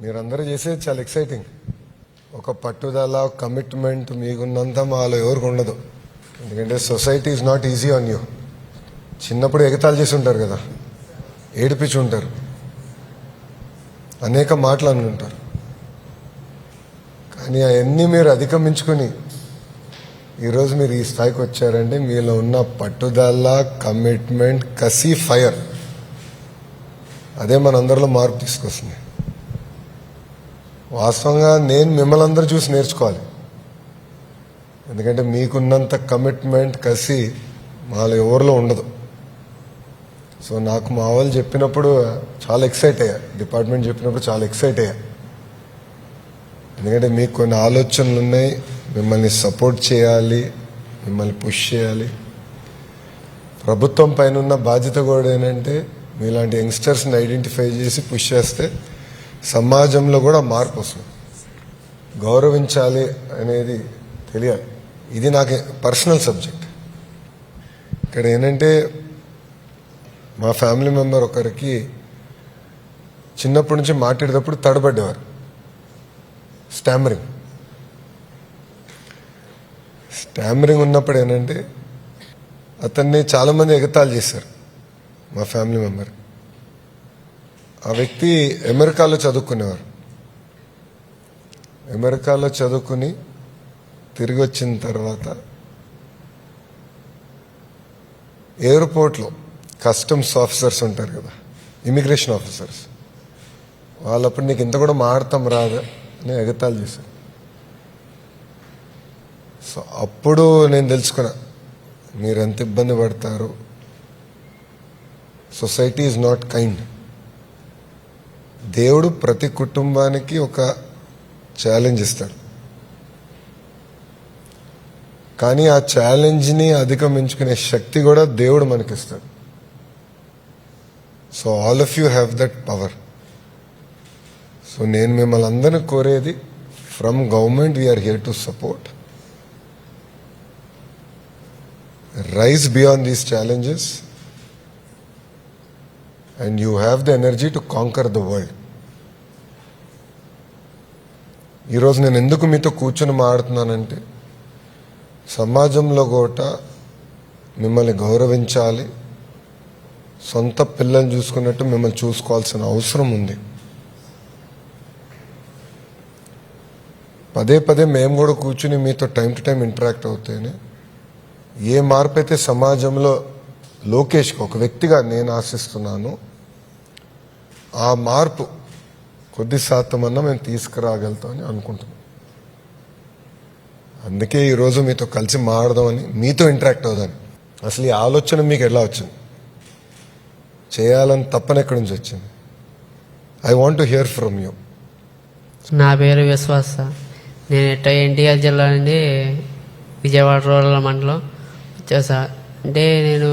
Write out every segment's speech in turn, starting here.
మీరందరూ చేసేది చాలా ఎక్సైటింగ్. ఒక పట్టుదల, కమిట్మెంట్ మీకున్నంత మాలో ఎవరికి ఉండదు. ఎందుకంటే society is not easy on you. చిన్నప్పుడు ఎగతాళి చేసి ఉంటారు కదా, ఏడిపించి ఉంటారు, అనేక మాటలు అని ఉంటారు. కానీ అవన్నీ మీరు అధిగమించుకొని ఈరోజు మీరు ఈ స్థాయికి వచ్చారంటే మీలో ఉన్న పట్టుదల, కమిట్మెంట్, కసి, ఫైర్, అదే మనందరిలో మార్పు తీసుకొస్తుంది. వాస్తవంగా నేను మిమ్మల్ని అందరూ చూసి నేర్చుకోవాలి. ఎందుకంటే మీకున్నంత కమిట్మెంట్, కసి మాలో ఎవరిలో ఉండదు. సో నాకు మా వాళ్ళు చెప్పినప్పుడు చాలా ఎక్సైట్ అయ్యా, డిపార్ట్మెంట్ చెప్పినప్పుడు చాలా ఎక్సైట్ అయ్యా. ఎందుకంటే మీకు కొన్ని ఆలోచనలు ఉన్నాయి, మిమ్మల్ని సపోర్ట్ చేయాలి, మిమ్మల్ని పుష్ చేయాలి. ప్రభుత్వం పైన ఉన్న బాధ్యత కూడా ఏంటంటే మీలాంటి యంగ్స్టర్స్ని ఐడెంటిఫై చేసి పుష్ చేస్తే సమాజంలో కూడా మార్పు వస్తుంది. గౌరవించాలి అనేది తెలియాలి. ఇది నాకు పర్సనల్ సబ్జెక్ట్. ఇక్కడ ఏంటంటే మా ఫ్యామిలీ మెంబర్ ఒకరికి చిన్నప్పటి నుంచి మాట్లాడేటప్పుడు తడబడ్డేవారు, స్టామరింగ్ ఉన్నప్పుడు ఏంటంటే అతన్ని చాలామంది ఎగతాళి చేశారు. మా ఫ్యామిలీ మెంబర్, ఆ వ్యక్తి అమెరికాలో చదువుకునేవారు. అమెరికాలో చదువుకుని తిరిగి వచ్చిన తర్వాత ఎయిర్పోర్ట్లో కస్టమ్స్ ఆఫీసర్స్ ఉంటారు కదా, ఇమిగ్రేషన్ ఆఫీసర్స్, వాళ్ళప్పుడు నీకు ఇంత కూడా మాడతాం రాదా అని ఎగతాళి చేశారు. సో అప్పుడు నేను తెలుసుకున్నా మీరు ఎంత ఇబ్బంది పడతారు. Society is not kind. దేవుడు ప్రతి కుటుంబానికి ఒక ఛాలెంజ్ ఇస్తాడు, కానీ ఆ ఛాలెంజ్ని అధిగమించుకునే శక్తి కూడా దేవుడు మనకిస్తాడు. So all of you have that power. So నేను మిమ్మల్ని అందరినీ కోరేది, from government we are here to support. Rise beyond these challenges and you have the energy to conquer the world. ఈరోజు నేను ఎందుకు మీతో కూర్చొని మాట్లాడుతున్నానంటే సమాజంలో కూడా మిమ్మల్ని గౌరవించాలి, సొంత పిల్లల్ని చూసుకున్నట్టు మిమ్మల్ని చూసుకోవాల్సిన అవసరం ఉంది. పదే పదే మేము కూడా కూర్చుని మీతో టైం టు టైం ఇంటరాక్ట్ అవుతేనే ఏ మార్పు అయితే సమాజంలో లోకేష్కి ఒక వ్యక్తిగా నేను ఆశిస్తున్నాను, ఆ మార్పు కొద్ది శాతం అన్నా మేము తీసుకురాగలుగుతామని అనుకుంటున్నాం. అందుకే ఈరోజు మీతో కలిసి మాడదామని, మీతో ఇంటరాక్ట్ అవుదామని. అసలు ఈ ఆలోచన మీకు ఎలా వచ్చింది, చేయాలని తప్పని ఎక్కడి నుంచి వచ్చింది? I want to hear from you. నా పేరు విశ్వాస. నేను ఎన్టీఆర్ జిల్లా నుండి విజయవాడ రూరల్ మండలం వచ్చేసా. అంటే నేను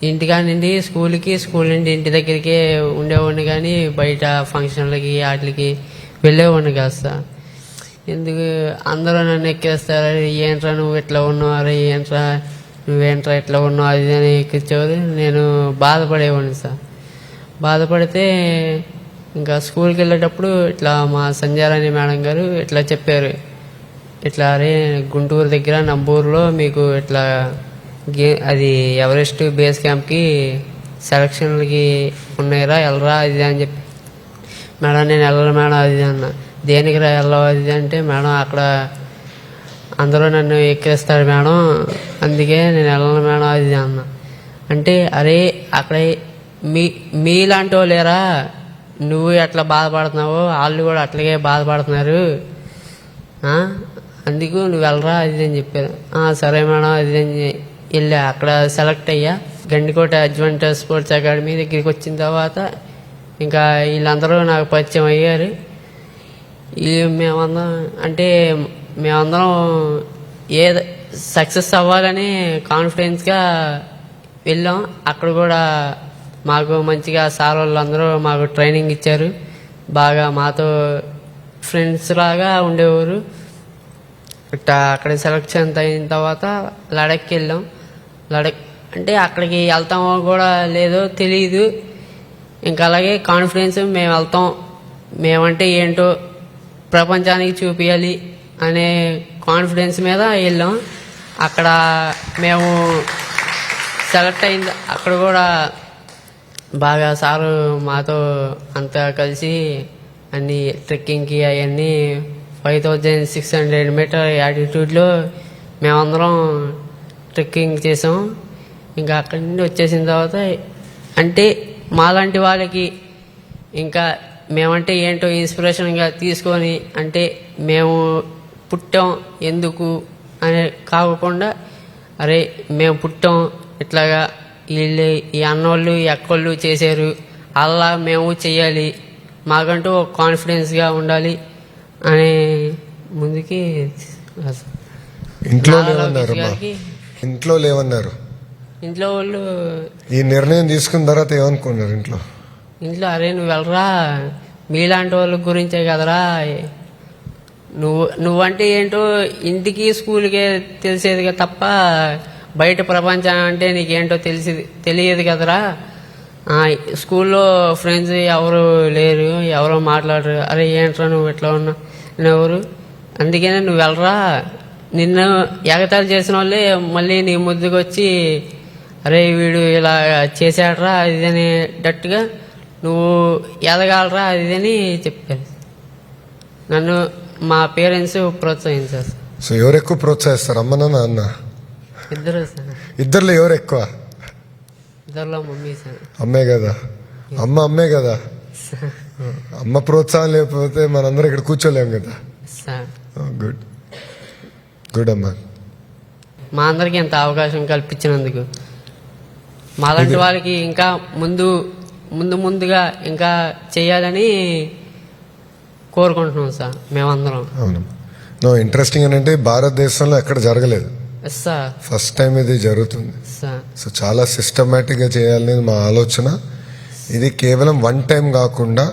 ఇంటికాడ నుండి స్కూల్ నుండి ఇంటి దగ్గరికి ఉండేవాడిని, కానీ బయట ఫంక్షన్లకి వాటికి వెళ్ళేవాడిని కాస్త. ఎందుకు అందరూ నన్ను ఎక్కేస్తారు, ఏంట్రా నువ్వు ఇట్లా ఉన్నావు, అరే ఏంట్రా నువ్వేంట్రా ఇట్లా ఉన్నావు, అది అని ఎక్కించేవారు. నేను బాధపడేవాడిని సార్. బాధపడితే ఇంకా స్కూల్కి వెళ్ళేటప్పుడు ఇట్లా మా సంధ్యారాణి మేడం గారు ఇట్లా చెప్పారు, ఇట్లా అరే గుంటూరు దగ్గర నంబూరులో మీకు ఇట్లా అది ఎవరెస్ట్ బేస్ క్యాంప్కి సెలక్షన్లకి ఉన్నాయిరా, వెళ్ళరా అది అని చెప్పి. మేడం నేను వెళ్ళను మేడం అది అన్న. దేనికి రా వెళ్ళవు అది అంటే, మేడం అక్కడ అందరూ నన్ను ఎక్కేస్తారు మేడం, అందుకే నేను వెళ్ళను మేడం అది అన్న. అంటే అరే అక్కడ మీలాంటి వాళ్ళేరా, నువ్వు ఎట్లా బాధపడుతున్నావో వాళ్ళు కూడా అట్లాగే బాధపడుతున్నారు, అందుకు నువ్వు వెళ్ళరా అది అని చెప్పారు. సరే మేడం అది అని వెళ్ళా. అక్కడ సెలెక్ట్ అయ్యా. గండికోట అడ్వాంట్ స్పోర్ట్స్ అకాడమీ దగ్గరికి వచ్చిన తర్వాత ఇంకా వీళ్ళందరూ నాకు పరిచయం అయ్యారు. మేమందరం ఏ సక్సెస్ అవ్వాలని కాన్ఫిడెన్స్గా వెళ్ళాం. అక్కడ కూడా మాకు మంచిగా సార్ వాళ్ళందరూ మాకు ట్రైనింగ్ ఇచ్చారు, బాగా మాతో ఫ్రెండ్స్ లాగా ఉండేవారు. అక్కడ సెలెక్షన్ అయిన తర్వాత లడఖ్కి వెళ్ళాం. లడఖ్ అంటే అక్కడికి వెళ్తామో కూడా లేదో తెలియదు. ఇంకా అలాగే కాన్ఫిడెన్స్ మేము వెళ్తాం, మేమంటే ఏంటో ప్రపంచానికి చూపించాలి అనే కాన్ఫిడెన్స్ మీద వెళ్ళాం. అక్కడ మేము సెలెక్ట్ అయింది. అక్కడ కూడా బాగా సారు మాతో అంతా కలిసి అన్ని ట్రెక్కింగ్కి అవన్నీ 5600 మీటర్ యాటిట్యూడ్లో మేమందరం ట్రెక్కింగ్ చేసాం. ఇంకా అక్కడి నుండి వచ్చేసిన తర్వాత అంటే మాలాంటి వాళ్ళకి ఇంకా మేమంటే ఏంటో ఇన్స్పిరేషన్గా తీసుకొని అంటే మేము పుట్టాం ఎందుకు అనే కాకుండా అరే మేము పుట్టాం ఇట్లాగా వీళ్ళు ఈ అన్నోళ్ళు ఈ అక్కోళ్ళు చేశారు అలా మేము చెయ్యాలి, మాకంటూ ఒక కాన్ఫిడెన్స్గా ఉండాలి అనే ముందుకి ఇంట్లో లేవన్నారు. ఇంట్లో వాళ్ళు ఈ నిర్ణయం తీసుకున్న తర్వాత ఏమనుకున్నారు ఇంట్లో? అరే నువ్వు వెళ్ళరా, మీలాంటి వాళ్ళ గురించే కదరా, నువ్వంటే ఏంటో ఇంటికి స్కూల్కే తెలిసేది తప్ప బయట ప్రపంచం అంటే నీకేంటో తెలియదు కదరా. స్కూల్లో ఫ్రెండ్స్ ఎవరు లేరు, ఎవరో మాట్లాడరు. అరే ఏంట్రా నువ్వు ఎట్లా ఉన్నావు ఎవరు, అందుకనే నువ్వు వెళ్ళరా. నిన్ను ఎగతాళి చేసిన వాళ్ళే మళ్ళీ నీ ముద్దుకు వచ్చి అరే వీడు ఇలా చేశాడరా అది అనేటట్టుగా నువ్వు ఎదగాలరా అది అని చెప్పారు. నన్ను మా పేరెంట్స్ ప్రోత్సహించారు. సో ఎవరు ఎక్కువ ప్రోత్సహిస్తారు, అమ్మ నాన్న? ఇద్దరు సార్. ఇద్దరులో ఎవరు ఎక్కువ? ఇద్దరులో మమ్మీ సార్. అమ్మే కదా, అమ్మే కదా. అమ్మ ప్రోత్సాహం లేకపోతే మనందరం ఇక్కడ కూర్చోలేము కదా. గుడ్ గుడ్ అమ్మా. మా అందరికి ఇంత అవకాశం కల్పించినందుకు మాలాంటి వాళ్ళకి ఇంకా ముందుగా ఇంకా చేయాలని కోరుకుంటున్నాం సార్ మేమందరం. అవును. నో ఇంట్రెస్టింగ్ అంటే భారతదేశంలో ఎక్కడ జరగలేదు, సార్ ఫస్ట్ టైం ఇది జరుగుతుంది. సార్ సో చాలా సిస్టమేటిక్గా చేయాలనేది మా ఆలోచన. ఇది కేవలం వన్ టైం కాకుండా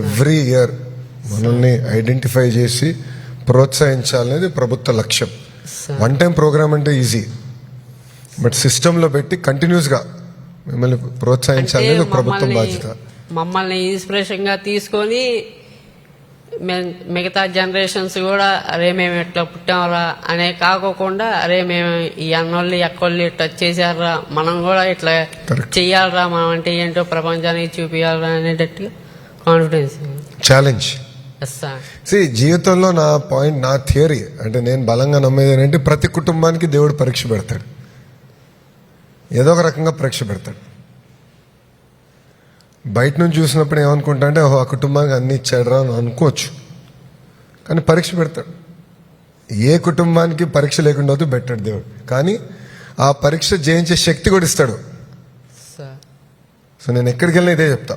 ఎవ్రీ ఇయర్ మనల్ని ఐడెంటిఫై చేసి ప్రోత్సహించాలనేది ప్రభుత్వ లక్ష్యం. వన్ టైం ప్రోగ్రామ్ అంటే ఈజీ, బట్ సిస్టంలో పెట్టి కంటిన్యూస్గా మిమ్మల్ని ప్రోత్సహించాలనేది ప్రభుత్వం బాధ్యత. మమ్మల్ని ఇన్స్పిరేషన్గా తీసుకొని మిగతా జనరేషన్స్ కూడా అరే మేము ఎట్లా పుట్టామరా అనే కాకోకుండా అరే మేము ఈ అన్నోళ్ళు ఎక్కోళ్ళు ఇట్లా చేశారా మనం కూడా ఇట్లా చెయ్యాలరా, మనం అంటే ఏంటో ప్రపంచానికి చూపించాలరా అనేటట్టుగా కాన్ఫిడెన్స్ ఛాలెంజ్. జీవితంలో నా పాయింట్, నా థియరీ అంటే నేను బలంగా నమ్మేది ఏంటంటే ప్రతి కుటుంబానికి దేవుడు పరీక్ష పెడతాడు, ఏదో ఒక రకంగా పరీక్ష పెడతాడు. బయట నుంచి చూసినప్పుడు ఏమనుకుంటా అంటే ఆ కుటుంబానికి అన్ని ఇచ్చాడరా అని అనుకోవచ్చు, కానీ పరీక్ష పెడతాడు. ఏ కుటుంబానికి పరీక్ష లేకుండా అవుతూ పెట్టాడు దేవుడు, కానీ ఆ పరీక్ష జయించే శక్తి కూడా ఇస్తాడు. సో నేను ఎక్కడికి వెళ్ళినా ఇదే చెప్తా,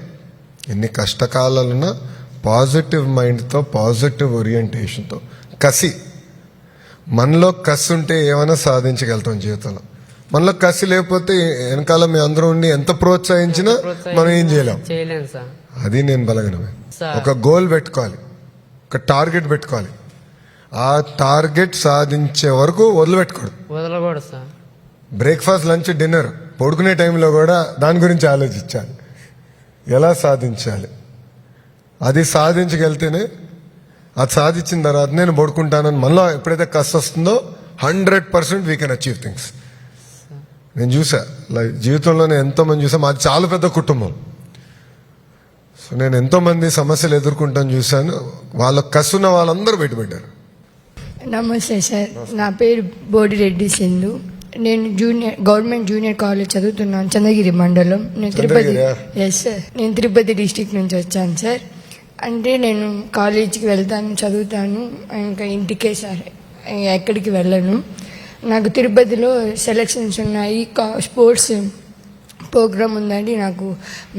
ఎన్ని కష్టకాలాలున్నా పాజిటివ్ మైండ్తో, పాజిటివ్ ఓరియంటేషన్తో, కసి, మనలో కసి ఉంటే ఏమైనా సాధించగలుగుతాం జీవితంలో. మనలో కసి లేకపోతే వెనకాల మీ అందరూ ఉండి ఎంత ప్రోత్సహించినా మనం ఏం చేయలేం. అది నేను బలగనమే. ఒక గోల్ పెట్టుకోవాలి, ఒక టార్గెట్ పెట్టుకోవాలి, ఆ టార్గెట్ సాధించే వరకు వదలకూడదు సార్. బ్రేక్ఫాస్ట్, లంచ్, డిన్నర్, పడుకునే టైంలో కూడా దాని గురించి ఆలోచించాలి, ఎలా సాధించాలి. అది సాధించగలితేనే, అది సాధించిన తర్వాత నేను పడుకుంటానని మనలో ఎప్పుడైతే కష్టం వస్తుందో 100% వీ కెన్ అచీవ్ థింగ్స్. నేను చూసా జీవితంలోనే ఎంతోమంది చూసా, మాది చాలా పెద్ద కుటుంబం. సో నేను ఎంతోమంది సమస్యలు ఎదుర్కొంటాను చూశాను, వాళ్ళ కసున్న వాళ్ళందరూ బయటపడ్డారు. నమస్తే సార్, నా పేరు బోడిరెడ్డి సింధు. నేను గవర్నమెంట్ జూనియర్ కాలేజ్ చదువుతున్నాను, చంద్రగిరి మండలం. నేను తిరుపతి డిస్టిక్ నుంచి వచ్చాను సార్. అంటే నేను కాలేజీకి వెళ్తాను, చదువుతాను, ఇంకా ఇంటికే సార్, ఎక్కడికి వెళ్ళను. నాకు తిరుపతిలో సెలక్షన్స్ ఉన్నాయి, స్పోర్ట్స్ ప్రోగ్రామ్ ఉందండి. నాకు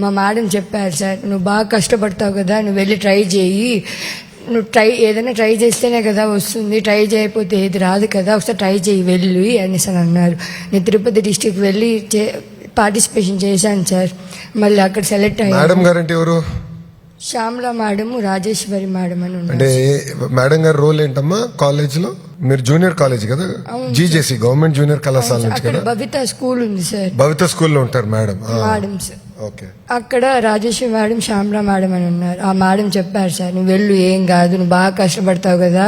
మా మేడం చెప్పారు, సార్ నువ్వు బాగా కష్టపడతావు కదా, నువ్వు వెళ్ళి ట్రై చేయి, నువ్వు ఏదైనా ట్రై చేస్తేనే కదా వస్తుంది, ట్రై చేయకపోతే ఏది రాదు కదా, ఒకసారి ట్రై చేయి వెళ్ళి అనేసి అని అన్నారు. నేను తిరుపతి డిస్టిక్ వెళ్ళి పార్టిసిపేషన్ చేశాను సార్. మళ్ళీ అక్కడ సెలెక్ట్ అయ్యాను. మేడం గారంటే ఎవరు? శ్యామల మేడం, రాజేశ్వరి మేడం అని ఉన్నారు. అంటే మేడం గారి రోల్ ఏంటమ్మా కాలేజ్ లో? మీరు జూనియర్ కాలేజ్ కదా, జీజేసీ గవర్నమెంట్ జూనియర్ కళాశాల నుంచి కదా. భవిత స్కూల్ ఉంది సార్, భవిత స్కూల్లో ఉంటారు మేడం. Madam sir. ఓకే. అక్కడ రాజేశ్వరి మేడం, శ్యామలా మేడం అని ఉన్నారు. ఆ మేడం చెప్పారు సార్, నువ్వు వెళ్ళు, ఏం కాదు, నువ్వు బాగా కష్టపడతావు కదా,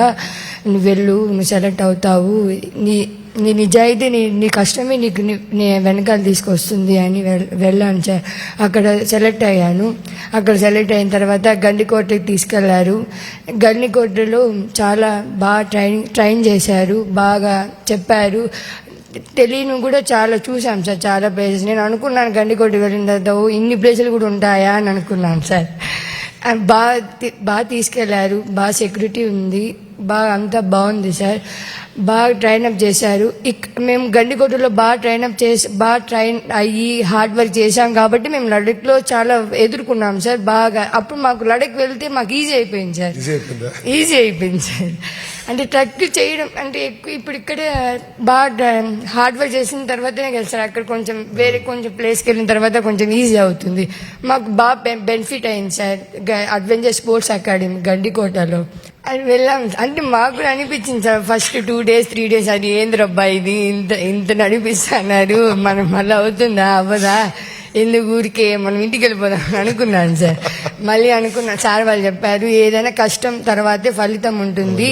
నువ్వు వెళ్ళు, నువ్వు సెలెక్ట్ అవుతావు, నీ నిజాయితీ, నీ కష్టమే నీకు నీ వెనకాల తీసుకొస్తుంది అని వెళ్ళాను సార్. అక్కడ సెలెక్ట్ అయ్యాను. అక్కడ సెలెక్ట్ అయిన తర్వాత గండికోటకి తీసుకెళ్లారు. గండికోటలో చాలా బాగా ట్రైన్ చేశారు, బాగా చెప్పారు. తెలియని కూడా చాలా చూసాం సార్, చాలా ప్లేసెస్. నేను అనుకున్నాను గండికోట వెళ్ళిన తర్వాత ఇన్ని ప్లేసులు కూడా ఉంటాయా అని అనుకున్నాను సార్. బాగా తీసుకెళ్లారు, బాగా సెక్యూరిటీ ఉంది, బాగా అంతా బాగుంది సార్. బాగా ట్రైనప్ చేశారు. మేము గండికోటలో బాగా ట్రైన్ అయ్యి హార్డ్ వర్క్ చేశాం కాబట్టి మేము లడఖ్లో చాలా ఎదుర్కొన్నాం సార్ బాగా. అప్పుడు మాకు లడఖ్ వెళ్తే మాకు ఈజీ అయిపోయింది సార్, ఈజీ అయిపోయింది సార్. అంటే ట్రక్ చేయడం అంటే ఎక్కువ ఇప్పుడు ఇక్కడే బాగా హార్డ్ వర్క్ చేసిన తర్వాతనే కదా సార్, అక్కడ కొంచెం వేరే కొంచెం ప్లేస్కి వెళ్ళిన తర్వాత కొంచెం ఈజీ అవుతుంది. మాకు బాగా బెనిఫిట్ అయింది సార్ అడ్వెంచర్ స్పోర్ట్స్ అకాడమీ గండికోటలో. అది వెళ్ళాం. అంటే మాకు కూడా అనిపించింది సార్ ఫస్ట్ 2 days 3 days, అది ఏంద్రబ్బా ఇది ఇంత నడిపిస్తున్నారు, మనం మళ్ళీ అవుతుందా అవ్వదా, ఎందుకు ఊరికే మనం ఇంటికి వెళ్ళిపోదాం అనుకున్నాను సార్. మళ్ళీ అనుకున్నాను, సార్ వాళ్ళు చెప్పారు ఏదైనా కష్టం తర్వాతే ఫలితం ఉంటుంది,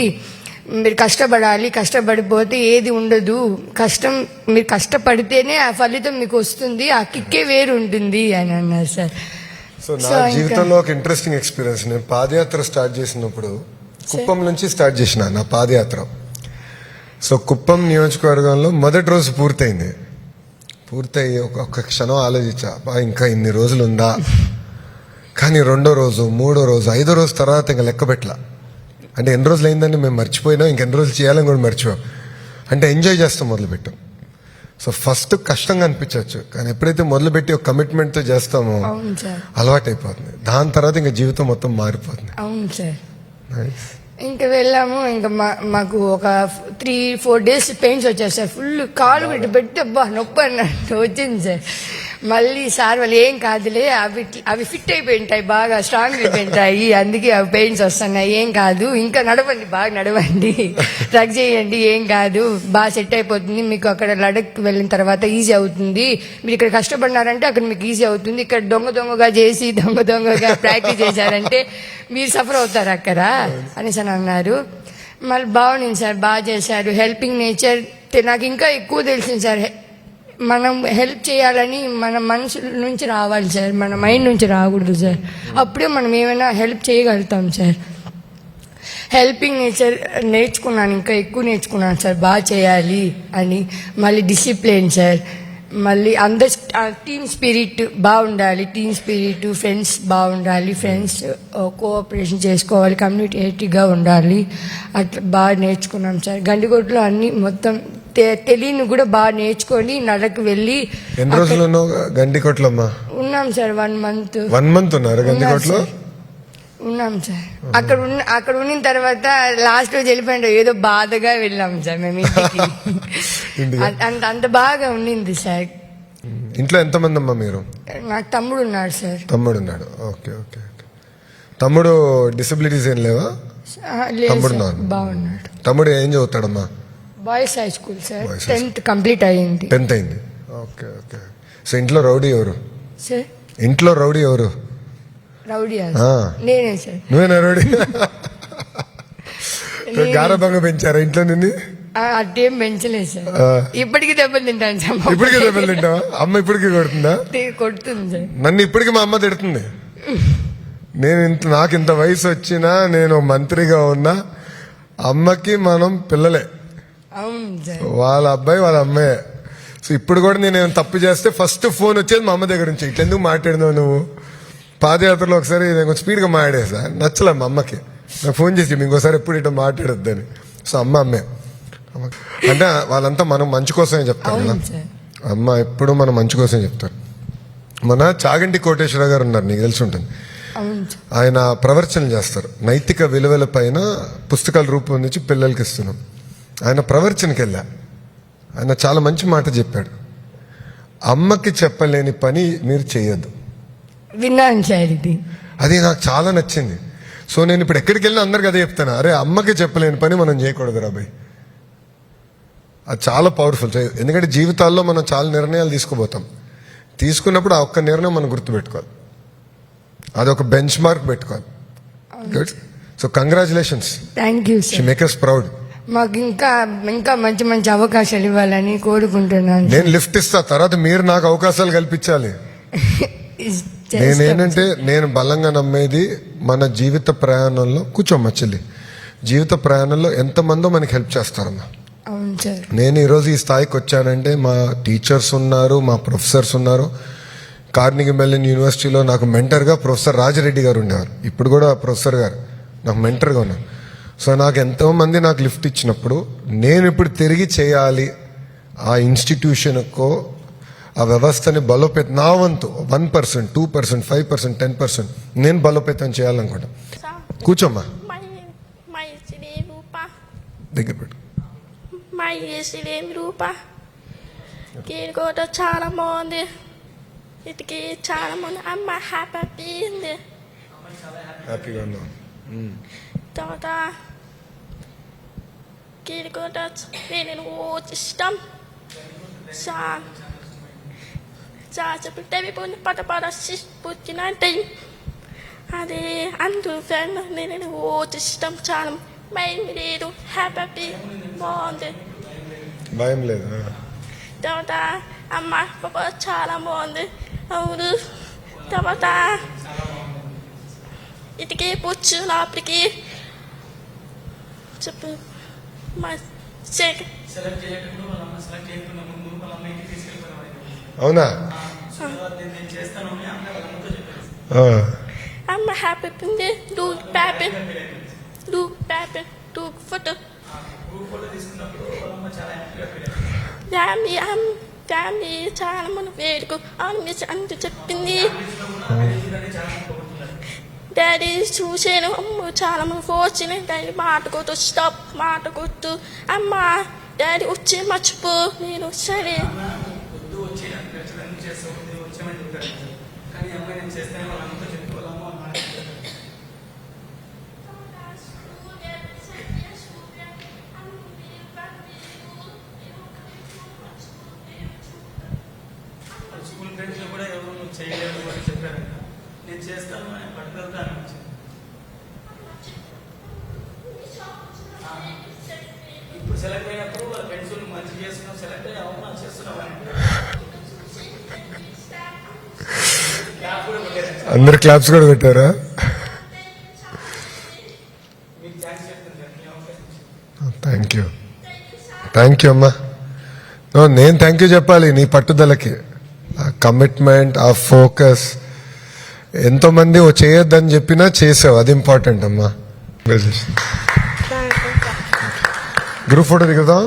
మీరు కష్టపడాలి, కష్టపడిపోతే ఏది ఉండదు, మీరు కష్టపడితేనే ఆ ఫలితం మీకు వస్తుంది, ఆ కిక్కే వేరు ఉంటుంది అని అన్నారు సార్. సో నా జీవితంలో ఒక ఇంట్రెస్టింగ్ ఎక్స్పీరియన్స్, నేను పాదయాత్ర స్టార్ట్ చేసినప్పుడు కుప్పం నుంచి స్టార్ట్ చేసిన నా పాదయాత్ర. సో కుప్పం నియోజకవర్గంలో మొదటి రోజు పూర్తయి ఒక క్షణం ఆలోచించా, ఇంకా ఇన్ని రోజులు ఉందా. కానీ 2వ రోజు 3వ రోజు 5వ రోజు తర్వాత ఇంకా లెక్క పెట్టలా. అంటే ఎన్ని రోజులు అయిందని మేము మర్చిపోయినాం, ఇంకెన్ని రోజులు చేయాలని కూడా మర్చిపోయాం. అంటే ఎంజాయ్ చేస్తాం మొదలుపెట్టాం. సో ఫస్ట్ కష్టంగా అనిపించవచ్చు, కానీ ఎప్పుడైతే మొదలుపెట్టి ఒక కమిట్మెంట్తో చేస్తామో అలవాటు అయిపోతుంది. దాని తర్వాత ఇంకా జీవితం మొత్తం మారిపోతుంది. అవును సార్. ఇంకా వెళ్ళాము. ఇంకా మాకు ఒక 3-4 days పెయిన్స్ వచ్చాయి సార్. ఫుల్ కాలు పెట్టి అబ్బా నొప్పి అన్నట్టు వచ్చింది సార్. మళ్ళీ సార్ వాళ్ళు ఏం కాదులే, అవి ఫిట్ అయిపోయి ఉంటాయి, బాగా స్ట్రాంగ్ అయిపోయి ఉంటాయి, అందుకే అవి పెయిన్స్ వస్తున్నాయి, ఏం కాదు, ఇంకా నడవండి, బాగా నడవండి, ట్రక్ చేయండి, ఏం కాదు, బాగా సెట్ అయిపోతుంది, మీకు అక్కడ లడఖ్ వెళ్ళిన తర్వాత ఈజీ అవుతుంది, మీరు ఇక్కడ కష్టపడినారంటే అక్కడ మీకు ఈజీ అవుతుంది, ఇక్కడ దొంగగా చేసి దొంగగా ప్రాక్టీస్ చేశారంటే మీరు సఫర్ అవుతారు అక్కడ అనేసి అని అన్నారు. మళ్ళీ బాగుంది సార్, బాగా చేశారు. హెల్పింగ్ నేచర్ నాకు ఇంకా ఎక్కువ తెలిసింది సార్. మనం హెల్ప్ చేయాలని మన మనసు నుంచి రావాలి సార్, మన మైండ్ నుంచి రాకూడదు సార్. అప్పుడే మనం ఏమైనా హెల్ప్ చేయగలుగుతాం సార్. హెల్పింగ్ నేచర్ నేర్చుకున్నాను, ఇంకా ఎక్కువ నేర్చుకున్నాను సార్, బాగా చేయాలి అని. మళ్ళీ డిసిప్లిన్ సార్, మళ్ళీ టీమ్ స్పిరిట్ బాగుండాలి, ఫ్రెండ్స్ బాగుండాలి, ఫ్రెండ్స్ కోఆపరేషన్ చేసుకోవాలి, కమ్యూనికేటివ్గా ఉండాలి, అట్లా బాగా నేర్చుకున్నాం సార్. గండికోటలో అన్ని మొత్తం తెలియని కూడా బాగా నేర్చుకొని నడకు వెళ్ళి. ఎన్ని రోజులు గండికోటలో ఉన్నాం సార్? 1 month. 1 month ఉన్నారు గండికోటలో? ఉన్నాం సార్. అక్కడ ఉన్న తర్వాత లాస్ట్ రోజు వెళ్ళిపోయింది, ఏదో బాధగా వెళ్ళాం సార్ మేము ఇంటికి. అంత బాగా ఉండింది సార్. ఇంట్లో ఎంతమంది అమ్మా మీరు? నాకు తమ్ముడు ఉన్నాడు సార్. తమ్ముడు ఉన్నాడు, ఓకే ఓకే. తమ్ముడు డిసబిలిటీస్ ఏం లేవా? తమ్ముడు బాగున్నాడు. తమ్ముడు ఏం చదువుతాడమ్మా? Boys high school sir, 10th complete అయ్యింది. 10th అయింది, ఓకే ఓకే. సో ఇంట్లో రౌడీ ఎవరు సార్? ఇంట్లో రౌడీ ఎవరు? రౌడీ నేనే సార్. నువ్వేనా రౌడీ? గారభంగా పెంచారా ఇంట్లో నిన్ను? అట్టేం పెంచలేదు సార్. ఇప్పటికీ దెబ్బలు తింటాను సార్. ఇప్పటికీ దెబ్బలు తింటావా? అమ్మ ఇప్పటికీ కొడుతుందా? కొడుతుంది సార్. నన్ను ఇప్పటికీ మా అమ్మ తిడుతుంది. నాకు ఇంత వయసు వచ్చినా, నేను మంత్రిగా ఉన్నా, అమ్మకి మనం పిల్లలే, వాళ్ళ అబ్బాయి వాళ్ళ అమ్మాయి. సో ఇప్పుడు కూడా నేను తప్పు చేస్తే ఫస్ట్ ఫోన్ వచ్చేది మా అమ్మ దగ్గర నుంచి. ఇట్లెందుకు మాట్లాడినావు నువ్వు? పాదయాత్రలో ఒకసారి నేను కొంచెం స్పీడ్గా మాట్లాడేసా, నచ్చలే మా అమ్మకి. నాకు ఫోన్ చేసి ఇంకోసారి ఎప్పుడు ఇట్లా మాట్లాడొద్దని. సో అమ్మే అంటే వాళ్ళంతా మనం మంచి కోసమే చెప్తారు కదా. అమ్మ ఎప్పుడు మనం మంచి కోసమే చెప్తారు. మన చాగంటి కోటేశ్వర గారు ఉన్నారు, నీకు తెలిసి ఉంటుంది. ఆయన ప్రవచనలు చేస్తారు, నైతిక విలువల పైన పుస్తకాలు రూపొందించి పిల్లలకి ఇస్తున్నాం. ఆయన ప్రవచనకి వెళ్ళా, ఆయన చాలా మంచి మాట చెప్పాడు, అమ్మకి చెప్పలేని పని మీరు చేయొద్దు. విన్నాను సార్ ఇది. అది నాకు చాలా నచ్చింది. సో నేను ఇప్పుడు ఎక్కడికి వెళ్ళినా అందరికి అదే చెప్తాను, అరే అమ్మకి చెప్పలేని పని మనం చేయకూడదు రాబాయ్. అది చాలా పవర్ఫుల్. ఎందుకంటే జీవితాల్లో మనం చాలా నిర్ణయాలు తీసుకోబోతాం, తీసుకున్నప్పుడు ఆ ఒక్క నిర్ణయం మనం గుర్తుపెట్టుకోవాలి, అదొక బెంచ్ మార్క్ పెట్టుకోవాలి. Good. So congratulations, thank you she sir. Make us proud. మాకు ఇంకా ఇంకా మంచి మంచి అవకాశాలు ఇవ్వాలని కోరుకుంటున్నాను. నేను లిఫ్ట్ ఇస్తా, తర్వాత మీరు నాకు అవకాశాలు కల్పించాలి. చేస్తాం. నేనేంటంటే నేను బలంగా నమ్మేది మన జీవిత ప్రయాణంలో, కూర్చోమ్మ చెల్లి, జీవిత ప్రయాణంలో ఎంతమందో మనకి హెల్ప్ చేస్తారమ్మా. అవును సార్. నేను ఈరోజు ఈ స్థాయికి వచ్చానంటే మా టీచర్స్ ఉన్నారు, మా ప్రొఫెసర్స్ ఉన్నారు. కార్నిగీ మెల్లన్ యూనివర్సిటీలో నాకు మెంటర్గా ప్రొఫెసర్ రాజిరెడ్డి గారు ఉండేవారు. ఇప్పుడు కూడా ప్రొఫెసర్ గారు నాకు మెంటర్గా ఉన్నారు. సో నాకు ఎంతో మంది నాకు లిఫ్ట్ ఇచ్చినప్పుడు నేను ఇప్పుడు తిరిగి చేయాలి, ఆ ఇన్స్టిట్యూషన్కో ఆ వ్యవస్థని బలోపేతం, నా వంతు 1%, 2%, 5%, 10% నేను బలోపేతం చేయాలనుకుంటా. కూర్చోమ్మా, మై సిరే రూపా దగ్గర పెట్టు. మై సిరే రూపా కూడా చాలా బాగుంది. ఇటుకి చాలా బాగుంది. అమ్మ హ్యాపీ ఉంది. హ్యాపీగా ఉన్నాం. తర్వాత కూడా నేను ఇష్టం చెప్పి పద పుట్టిన టైం అది అందుకని నేను ఇష్టం చాలా భయం లేదు. హ్యాపీ బాగుంది. భయం లేదు. తర్వాత అమ్మ పాప చాలా బాగుంది. అవును. తర్వాత ఇటుకి పుచ్చు లోపలికి చెప్పు మా అవునా? అమ్మ హ్యాపీ ఉంది. డూ ప్యాపెన్ డూ ఫోటో ఫ్యామిలీ చాలా మంది వేడుకు అంత చెప్పింది. డాడీ చూసాను, అమ్మ చాలా మంది వచ్చినాయి. డాడీ మాట కొట్టు, స్టాప్ మాట కొట్టు, అమ్మ డాడీ వచ్చి మర్చిపో. నేను సరే స్కూల్ ఫ్రెండ్స్ కూడా ఎవరు నువ్వు చేయలేవు అని చెప్పారు. నేను చేస్తాను అని పట్టుదలతో అనిపించింది. ఇప్పుడు సెలెక్ట్ అయినప్పుడు వాళ్ళ ఫ్రెండ్స్ మంచి చేస్తున్నావు, సెలెక్ట్ అయ్యి అవమానం చేస్తున్నావు అని క్లాప్ కూడా కొట్టారు. అందరు క్లాప్స్ కూడా పెట్టారా? మీకు థ్యాంక్స్ చెప్తాను సార్, మీ అవకాశం. థ్యాంక్ యూ అమ్మా. నేను థ్యాంక్ యూ చెప్పాలి నీ పట్టుదలకి, ఆ కమిట్మెంట్, ఆ ఫోకస్. ఎంతో మంది ఓ చేయొద్దని చెప్పినా చేసావు, అది ఇంపార్టెంట్ అమ్మా. Group photo దిగుదాం.